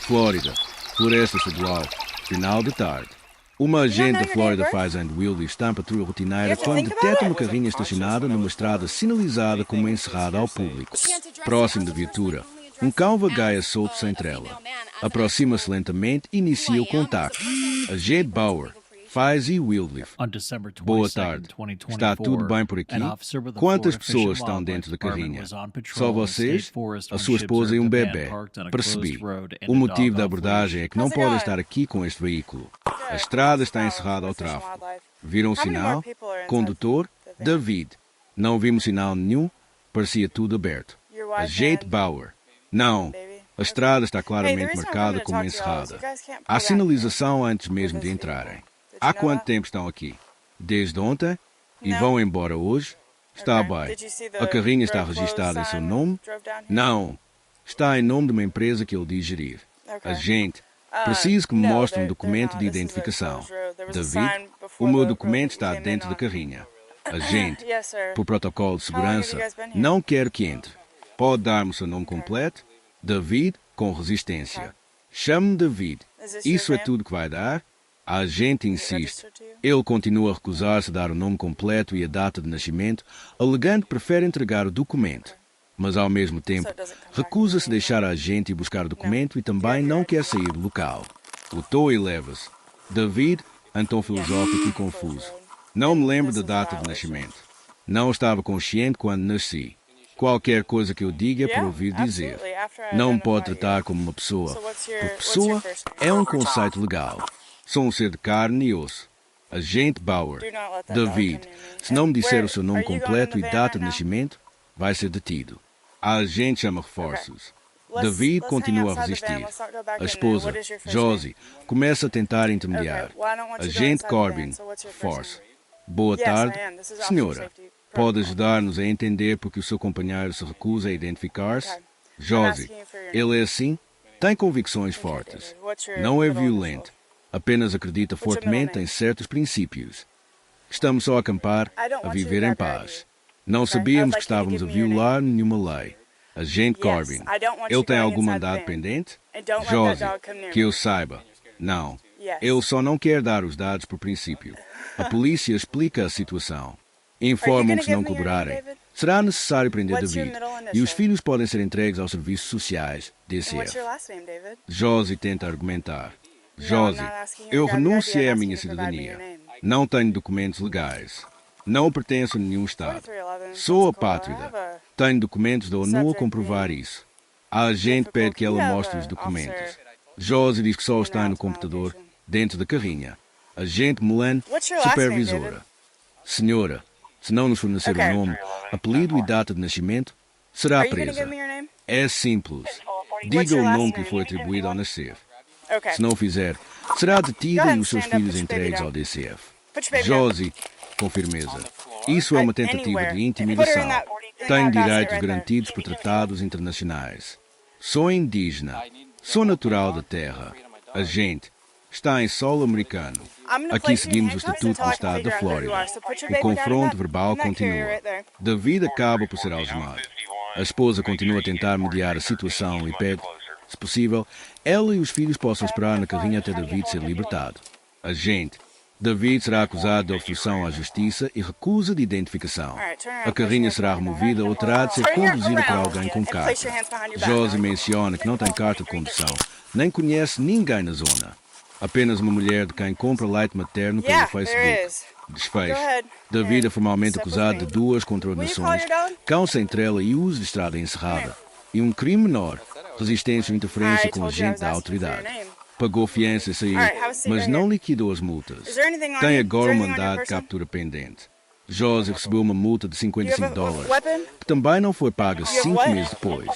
Flórida, floresta estadual, final de tarde. Uma agente da Florida Fires and Wildlife está em patrulha rotineira quando detecta uma carrinha estacionada numa estrada sinalizada como encerrada ao público. Próximo da viatura, um cão vagueia solto sem trela. Aproxima-se lentamente e inicia o contacto. Agente Bauer, Fires e Wildlife. Boa tarde. Está tudo bem por aqui? Quantas pessoas estão dentro da carrinha? Só vocês? A sua esposa e um bebê. Percebi. O motivo da abordagem é que não podem estar aqui com este veículo. A estrada está encerrada ao tráfego. Viram o sinal? Condutor? David. Não vimos sinal nenhum. Parecia tudo aberto. Agente Bauer. Não. A estrada está claramente marcada como encerrada. Há sinalização antes mesmo de entrarem. Há quanto tempo estão aqui? Desde ontem? E vão embora hoje? Está bem. A carrinha está registrada em seu nome? Não. Está em nome de uma empresa que ele diz gerir. Agente, preciso que me mostre um documento de identificação. David, o meu documento está dentro da carrinha. Agente, por protocolo de segurança, não quero que entre. Pode dar-me o seu nome completo? David, com resistência. Chame-me David. Isso é tudo que vai dar? A agente insiste. Ele continua a recusar-se a dar o nome completo e a data de nascimento, alegando que prefere entregar o documento. Mas, ao mesmo tempo, recusa-se a deixar a agente ir buscar o documento e também não quer sair do local. Lutou e leva-se. David, em tom filosófico e confuso. Não me lembro da data de nascimento. Não estava consciente quando nasci. Qualquer coisa que eu diga é por ouvir dizer. Não me pode tratar como uma pessoa. Por pessoa é um conceito legal. Sou um ser de carne e osso. Agente Bauer. David, se não me disser o seu nome completo e data de nascimento, vai ser detido. A agente chama reforços. David continua a resistir. A esposa, Josie, começa a tentar intermediar. Agente Corbin, reforça. Boa tarde, senhora. Pode ajudar-nos a entender porque o seu companheiro se recusa a identificar-se? Josie, ele é assim? Tem convicções fortes. Não é violento. Apenas acredita fortemente em certos princípios. Estamos só a acampar, a viver em paz. Não sabíamos que estávamos a violar nenhuma lei. Agente Corbin, ele tem algum mandado pendente? Josie, que eu saiba. Não. Ele só não quer dar os dados por princípio. A polícia explica a situação. Informam que se não cooperarem, será necessário prender David e os filhos podem ser entregues aos serviços sociais, DCF. Josie tenta argumentar. Josie, eu renunciei à minha cidadania. Não tenho documentos legais. Não pertenço a nenhum Estado. Sou apátrida. Tenho documentos da ONU a comprovar isso. A agente pede que ela mostre os documentos. Josie diz que só está no computador, dentro da carrinha. Agente Mulan, supervisora. Senhora, se não nos fornecer o nome, apelido e data de nascimento, será presa. É simples. Diga o nome que lhe foi atribuído ao nascer. Se não o fizer, será detida e os seus filhos entregues ao DCF. Josie, com firmeza. Isso é uma tentativa de intimidação. Tenho direitos garantidos por tratados internacionais. Sou indígena. Sou natural da terra. Agente, está em solo americano. Aqui seguimos o Estatuto do Estado da Flórida. O confronto verbal continua. David acaba por ser algemado. A esposa continua a tentar mediar a situação e pede, se possível, ela e os filhos possam esperar na carrinha até David ser libertado. Agente, David será acusado de obstrução à justiça e recusa de identificação. A carrinha será removida ou terá de ser conduzida por alguém com carta. Josie menciona que não tem carta de condução, nem conhece ninguém na zona. Apenas uma mulher de quem compra leite materno pelo Facebook. Desfecho. David é formalmente acusado de 2 contraordenações, cão sem trela e uso de estrada encerrada. E um crime menor, resistência ou interferência com agente da autoridade. Pagou fiança e saiu, mas não liquidou as multas. Tem agora um mandado de captura pendente. Josie recebeu uma multa de $55, que também não foi paga 5 meses depois.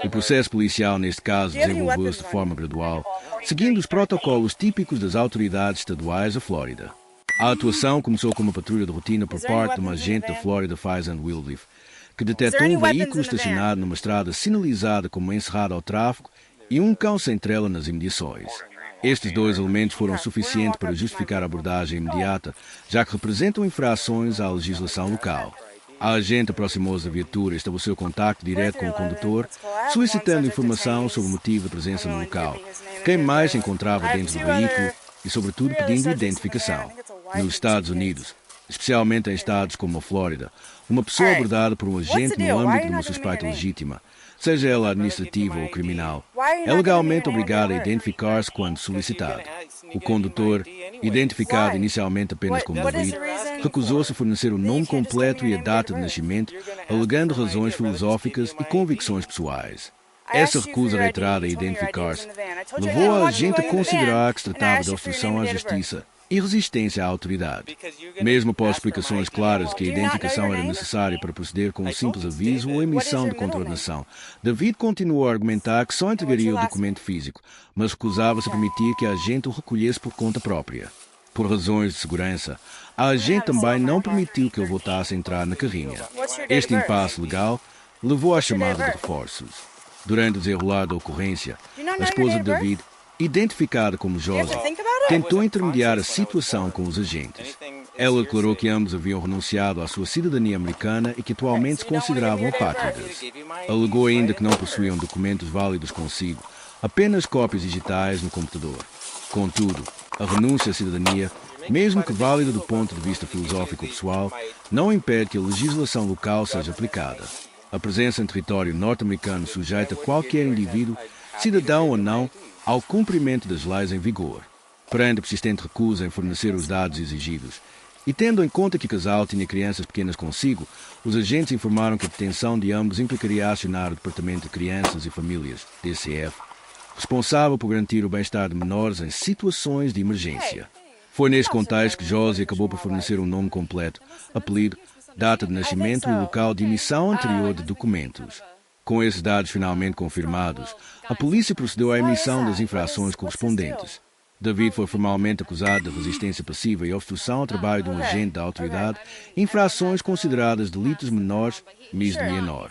O processo policial, neste caso, desenvolveu-se de forma gradual, seguindo os protocolos típicos das autoridades estaduais da Flórida. A atuação começou com uma patrulha de rotina por parte de uma agente da Florida Fires and Wildlife, que detectou um veículo estacionado numa estrada sinalizada como encerrada ao tráfego e um cão sem trela nas imediações. Estes 2 elementos foram suficientes para justificar a abordagem imediata, já que representam infrações à legislação local. A agente aproximou-se da viatura e estabeleceu contato direto com o condutor, solicitando informação sobre o motivo da presença no local, quem mais se encontrava dentro do veículo e, sobretudo, pedindo identificação. Nos Estados Unidos, especialmente em estados como a Flórida, uma pessoa abordada por um agente no âmbito de uma suspeita legítima, seja ela administrativa ou criminal, é legalmente obrigada a identificar-se quando solicitado. O condutor, identificado inicialmente apenas como David, recusou-se a fornecer o nome completo e a data de nascimento, alegando razões filosóficas e convicções pessoais. Essa recusa reiterada a identificar-se levou a agente a considerar que se tratava de obstrução à justiça e resistência à autoridade. Mesmo após explicações claras de que a identificação era necessária para proceder com um simples aviso ou emissão de contraordenação, David continuou a argumentar que só entregaria o documento físico, mas recusava-se a permitir que a agente o recolhesse por conta própria. Por razões de segurança, a agente também não permitiu que ele voltasse a entrar na carrinha. Este impasse legal levou à chamada de reforços. Durante o desenrolar da ocorrência, a esposa de David, identificada como Josie, tentou intermediar a situação com os agentes. Ela declarou que ambos haviam renunciado à sua cidadania americana e que atualmente se consideravam apátridas. Alegou ainda que não possuíam documentos válidos consigo, apenas cópias digitais no computador. Contudo, a renúncia à cidadania, mesmo que válida do ponto de vista filosófico pessoal, não impede que a legislação local seja aplicada. A presença em território norte-americano sujeita qualquer indivíduo, cidadão ou não, ao cumprimento das leis em vigor. Perante a persistente recusa em fornecer os dados exigidos, e tendo em conta que o casal tinha crianças pequenas consigo, os agentes informaram que a detenção de ambos implicaria acionar o Departamento de Crianças e Famílias, DCF, responsável por garantir o bem-estar de menores em situações de emergência. Foi neste contexto que Josie acabou por fornecer um nome completo, apelido, data de nascimento e local de emissão anterior de documentos. Com esses dados finalmente confirmados, a polícia procedeu à emissão das infrações correspondentes. David foi formalmente acusado de resistência passiva e obstrução ao trabalho de um agente da autoridade, infrações consideradas delitos menores, misdemeanor.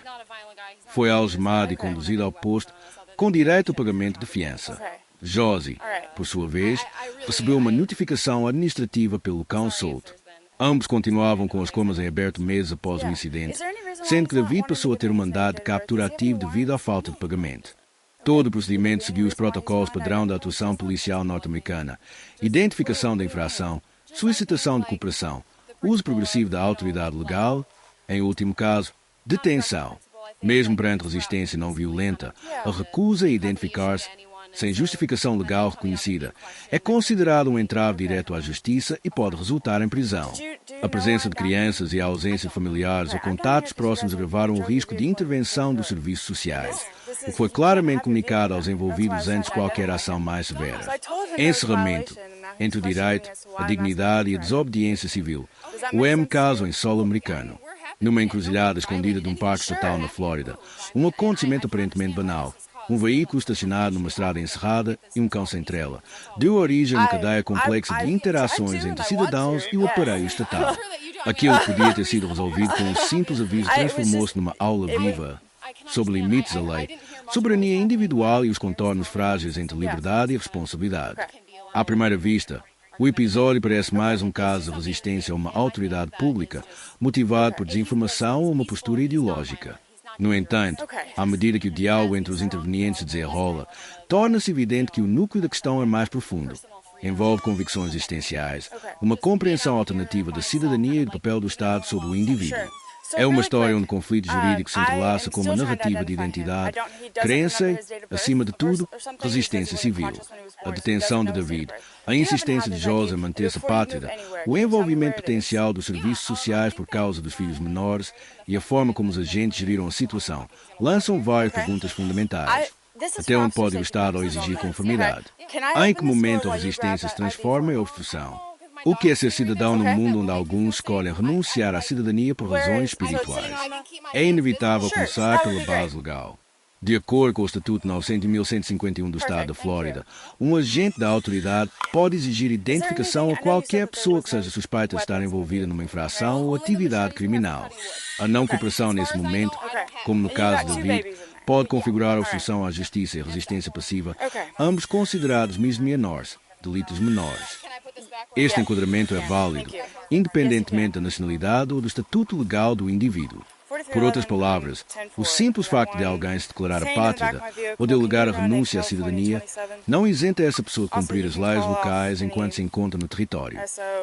Foi algemado e conduzido ao posto com direito ao pagamento de fiança. Josie, por sua vez, recebeu uma notificação administrativa pelo cão solto. Ambos continuavam com as comas em aberto meses após o incidente, sendo que David passou a ter um mandado de captura ativo devido à falta de pagamento. Todo o procedimento seguiu os protocolos padrão da atuação policial norte-americana: identificação da infração, solicitação de cooperação, uso progressivo da autoridade legal, em último caso, detenção. Mesmo perante resistência não violenta, a recusa a identificar-se, sem justificação legal reconhecida, é considerado um entrave direto à justiça e pode resultar em prisão. A presença de crianças e a ausência de familiares ou contatos próximos agravaram o risco de intervenção dos serviços sociais, o que foi claramente comunicado aos envolvidos antes de qualquer ação mais severa. Encerramento entre o direito, a dignidade e a desobediência civil. O caso em solo americano. Numa encruzilhada escondida de um parque estatal na Flórida, um acontecimento aparentemente banal, um veículo estacionado numa estrada encerrada e um cão sem trela, deu origem a uma cadeia complexa de interações entre cidadãos e o aparelho estatal. Aquilo que podia ter sido resolvido com um simples aviso transformou-se numa aula viva sobre limites da lei, soberania individual e os contornos frágeis entre liberdade e responsabilidade. À primeira vista, o episódio parece mais um caso de resistência a uma autoridade pública, motivado por desinformação ou uma postura ideológica. No entanto, à medida que o diálogo entre os intervenientes se desenrola, torna-se evidente que o núcleo da questão é mais profundo. Envolve convicções existenciais, uma compreensão alternativa da cidadania e do papel do Estado sobre o indivíduo. É uma história onde o conflito jurídico se entrelaça com uma narrativa de identidade, crença e, acima de tudo, resistência civil. A detenção de David, a insistência de Josie em manter-se apátrida, o envolvimento potencial dos serviços sociais por causa dos filhos menores e a forma como os agentes geriram a situação lançam várias perguntas fundamentais. Até onde pode o Estado exigir conformidade? Em que momento a resistência se transforma em obstrução? O que é ser cidadão num mundo onde alguns escolhem renunciar à cidadania por razões espirituais? É inevitável começar pela base legal. De acordo com o Estatuto 900.1151 do Estado da Flórida, um agente da autoridade pode exigir identificação a qualquer pessoa que seja suspeita de estar envolvida numa infração ou atividade criminal. A não cooperação nesse momento, como no caso de David, pode configurar obstrução à justiça e resistência passiva, ambos considerados misdemeanors, delitos menores. Este enquadramento é válido, independentemente da nacionalidade ou do estatuto legal do indivíduo. Por outras palavras, o simples facto de alguém se declarar apátrida ou de alegar a renúncia à cidadania não isenta essa pessoa de cumprir as leis locais enquanto se encontra no território.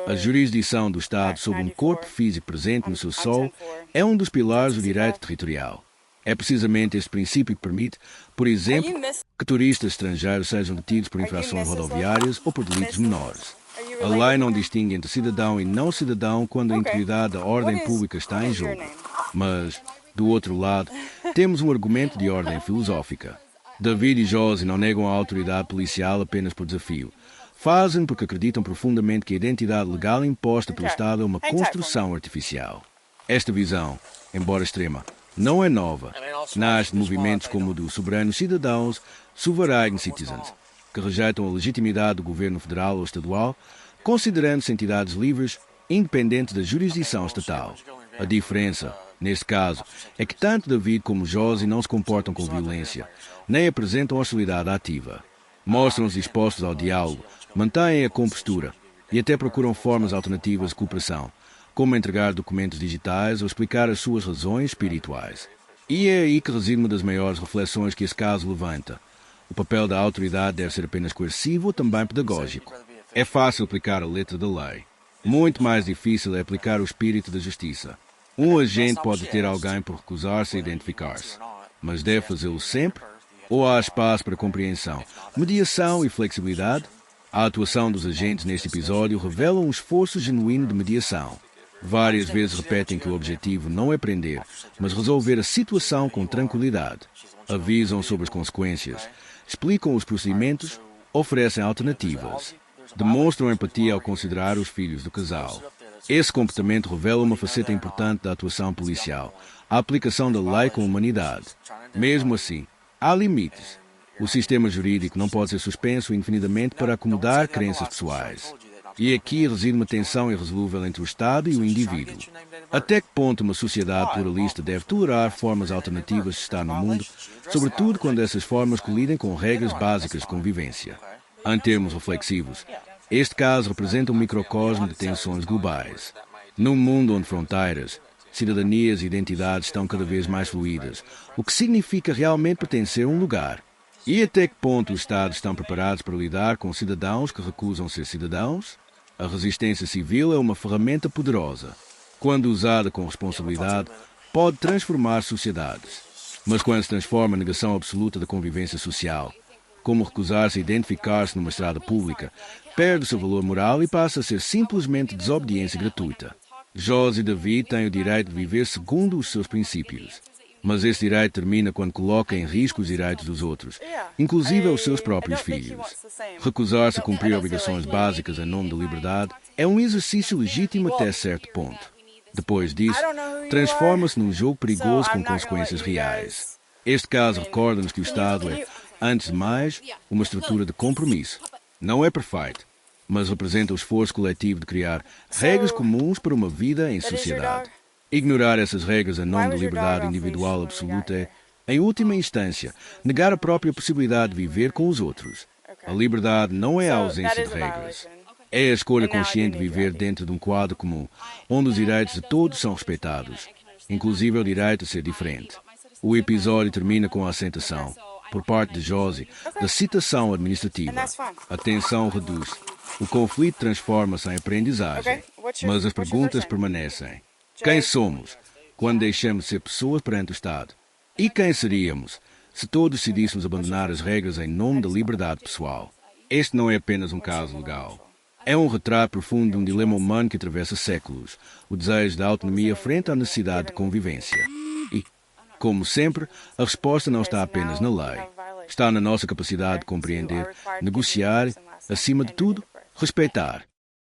A jurisdição do Estado sobre um corpo físico presente no seu solo é um dos pilares do direito territorial. É precisamente este princípio que permite, por exemplo, que turistas estrangeiros sejam detidos por infrações rodoviárias ou por delitos menores. A lei não distingue entre cidadão e não cidadão quando a integridade da ordem pública está em jogo. Mas, do outro lado, temos um argumento de ordem filosófica. David e Josie não negam a autoridade policial apenas por desafio. Fazem porque acreditam profundamente que a identidade legal imposta pelo Estado é uma construção artificial. Esta visão, embora extrema, não é nova. Nasce de movimentos como o dos soberanos cidadãos, sovereign citizens, que rejeitam a legitimidade do governo federal ou estadual, considerando-se entidades livres, independentes da jurisdição estatal. A diferença, neste caso, é que tanto David como Josie não se comportam com violência, nem apresentam hostilidade ativa. Mostram-se dispostos ao diálogo, mantêm a compostura e até procuram formas alternativas de cooperação, como entregar documentos digitais ou explicar as suas razões espirituais. E é aí que reside uma das maiores reflexões que esse caso levanta. O papel da autoridade deve ser apenas coercivo ou também pedagógico. É fácil aplicar a letra da lei. Muito mais difícil é aplicar o espírito da justiça. Um agente pode deter alguém por recusar-se a identificar-se, mas deve fazê-lo sempre? Ou há espaço para compreensão, mediação e flexibilidade? A atuação dos agentes neste episódio revela um esforço genuíno de mediação. Várias vezes repetem que o objetivo não é prender, mas resolver a situação com tranquilidade. Avisam sobre as consequências, explicam os procedimentos, oferecem alternativas. Demonstram empatia ao considerar os filhos do casal. Esse comportamento revela uma faceta importante da atuação policial, a aplicação da lei com humanidade. Mesmo assim, há limites. O sistema jurídico não pode ser suspenso indefinidamente para acomodar crenças pessoais. E aqui reside uma tensão irresolúvel entre o Estado e o indivíduo. Até que ponto uma sociedade pluralista deve tolerar formas alternativas de estar no mundo, sobretudo quando essas formas colidem com regras básicas de convivência? Em termos reflexivos, este caso representa um microcosmo de tensões globais. Num mundo onde fronteiras, cidadanias e identidades estão cada vez mais fluídas, o que significa realmente pertencer a um lugar? E até que ponto os Estados estão preparados para lidar com cidadãos que recusam ser cidadãos? A resistência civil é uma ferramenta poderosa. Quando usada com responsabilidade, pode transformar sociedades. Mas quando se transforma em negação absoluta da convivência social, como recusar-se a identificar-se numa estrada pública, perde o seu valor moral e passa a ser simplesmente desobediência gratuita. Josie e David têm o direito de viver segundo os seus princípios. Mas esse direito termina quando coloca em risco os direitos dos outros, inclusive os seus próprios filhos. Recusar-se a cumprir obrigações básicas em nome da liberdade é um exercício legítimo até certo ponto. Depois disso, transforma-se num jogo perigoso com consequências reais. Este caso recorda-nos que o Estado é, antes de mais, uma estrutura de compromisso. Não é perfeito, mas representa o esforço coletivo de criar regras comuns para uma vida em sociedade. Ignorar essas regras em nome da liberdade individual absoluta é, em última instância, negar a própria possibilidade de viver com os outros. A liberdade não é a ausência de regras. É a escolha consciente de viver dentro de um quadro comum, onde os direitos de todos são respeitados, inclusive o direito a ser diferente. O episódio termina com a assentação, por parte de Josie, da citação administrativa. A tensão reduz. O conflito transforma-se em aprendizagem, mas as perguntas permanecem. Quem somos quando deixamos de ser pessoas perante o Estado? E quem seríamos se todos decidíssemos abandonar as regras em nome da liberdade pessoal? Este não é apenas um caso legal. É um retrato profundo de um dilema humano que atravessa séculos, o desejo de autonomia frente à necessidade de convivência. E, como sempre, a resposta não está apenas na lei. Está na nossa capacidade de compreender, negociar, acima de tudo, respeitar.